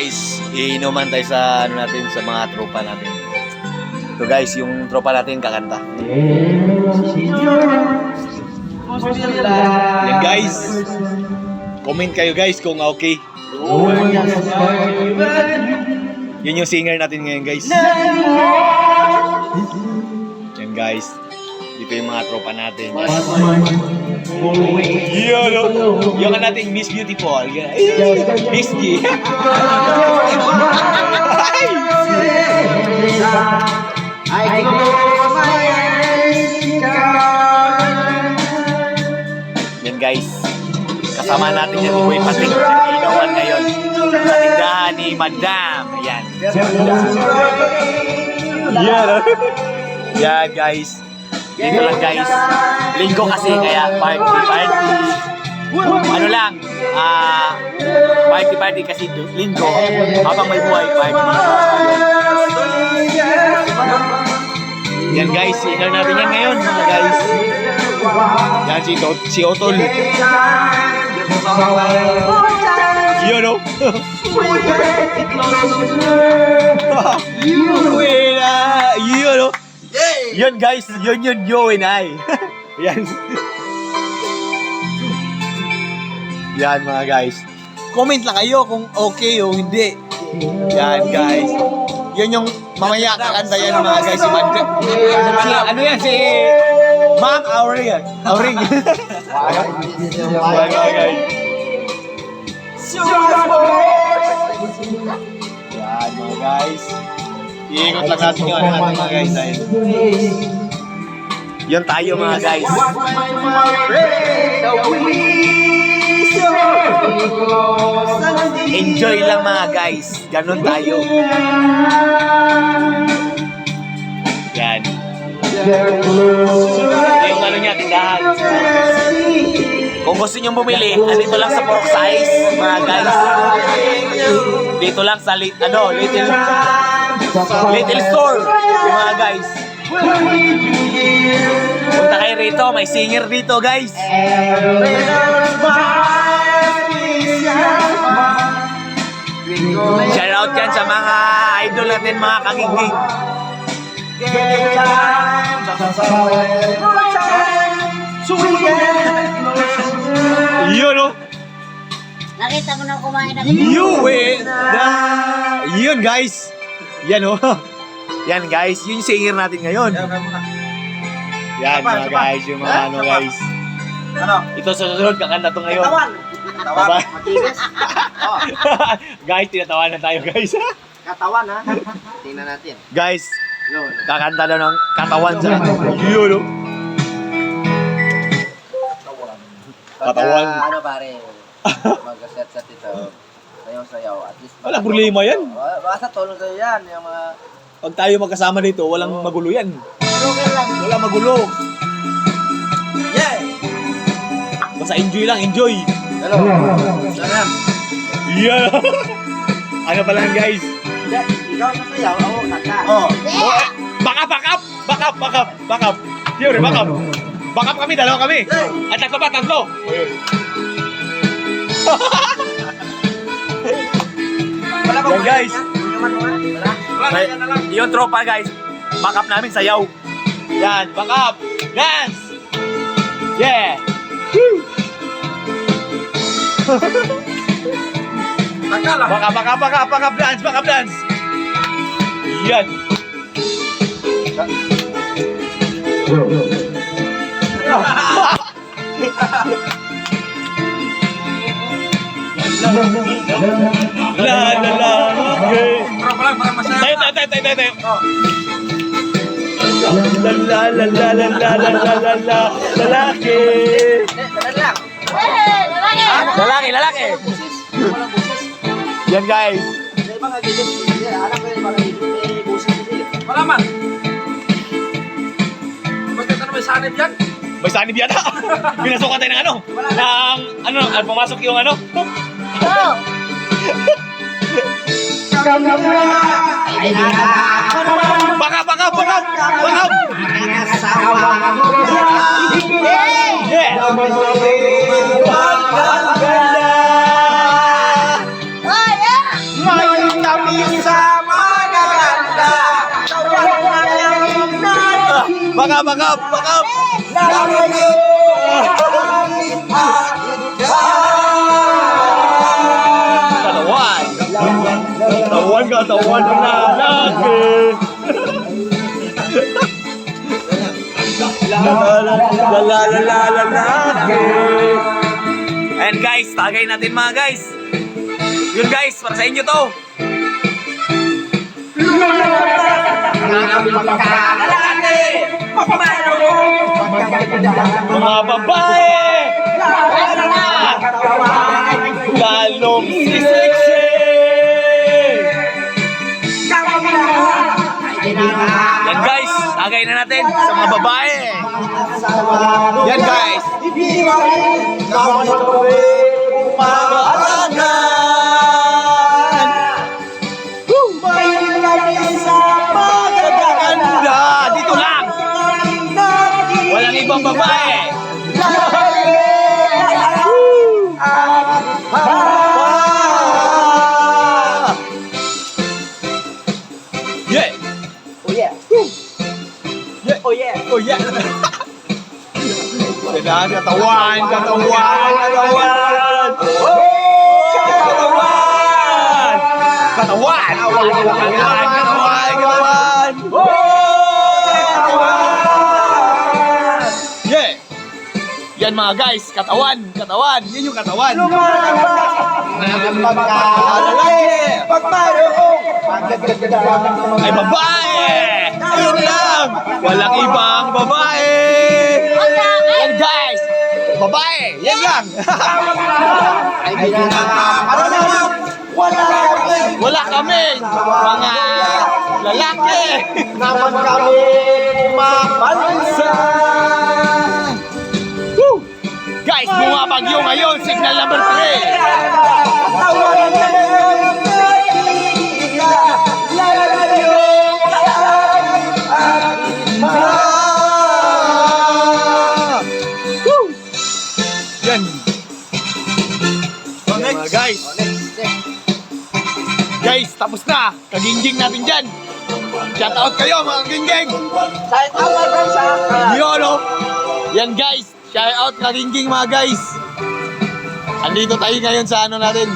guys, iinuman tayo sa ano natin, sa mga tropa natin. Ito guys, yung tropa natin kakanta. Yan guys. Comment kayo guys kung okay. Yun yung singer natin ngayon guys. Yan guys. Dito yung mga tropa natin. Yung natin Miss Beautiful. Miss G. Yan guys. Kasama natin yan Boy Pating. Inuman ngayon. Sa tindahan ni Madam. Ayan. Yan guys. Dito lang guys. Linggo kasi kaya party. Ano lang, party kasi linggo. Habang may buhay, party. Yan guys, singer natin yan ngayon mga guys. Yan si Otol. Yun o. Yun o. Yun guys, yun yo and I. Yan. Yan mga guys. Comment lang kayo kung okay o hindi. Yan guys. Yun yung mamaya kakanta yan mga guys. Si Madam. Ano yan si Ma'am Auring. Auring. Yan guys. Yan mga guys. Iikot lang natin yung ano natin mga guys dahil yun tayo mga guys. Enjoy lang mga guys. Ganun tayo. Yan. Yung ano niya, tindahan. Kung gusto nyo bumili, dito lang sa pork size mga guys. Dito lang sa Little Store yung mga guys. Punta kayo rito, may singer dito guys. Shout out yan sa mga idol natin, mga kagiging. Yun o. Nakita mo na kumain na. Yun guys. Yan o. Yan guys, yun yung singer natin ngayon. Yan mga guys, yung mga ano guys. Ito sa susunod, kakanta to ngayon. Katawan. Matigas. Guys, tinatawanan tayo guys. Katawan ha. Tingnan natin. Guys, kakanta daw ng katawan sa yun o. Katawan. Ano pare, mag-set ito. Sayaw-sayaw. At least. Walang problema yan. Basta tulong sa'yo yan. Yung mga... Pag tayo magkasama dito, walang magulo yan. Okay lang. Walang magulo. Yeah! Basta enjoy lang, enjoy. Hello. Salam. Yeah. Ano pala yan guys? Ikaw ang sayaw, ako kanta. Oh. Back up. Siyempre, back up. Back up kami, dalawa kami. At tatlo. Yan guys. Yung tropa guys. Back up namin, sayaw. Yan, back up. Dance. Yeah. Back up dance. Yan. Okay. Tayo. Lalaki. Lalaki. Yan guys. Malaman. Magkanta na may sanib yan? May sanib yata. Pinasukan tayo ng pumasok yung ano. Oh. Back up. Yeah. Oh, yeah. Baka. Katawan ng lalaki. Lalaki. And guys, tagay natin mga guys. Yun guys, para sa inyo to. Mga babae! Lalong si sexy! Yan guys, tagay na natin sa mga babae. Yan guys. Magaganda. Dito lang. Walang ibang babae. Yeah. Oh yeah. Katawan. Yeah. Yan mga guys, katawan. Yan yung katawan. Ay babae. Ayun lang. Walang ibang babae. Yan guys. Babae. Yan lang. Wala kami. Mga lalaki. Naman kami mapansa. Woo! Guys, bumabagyo ngayon. Signal number 3. Woo! Yan. Yan, guys. Guys, tapos na. Kagingging natin dyan. Shout out kayo mga kagingging. Yolo. Yan guys. Shout out kagingging mga guys. Andito tayo ngayon sa ano natin.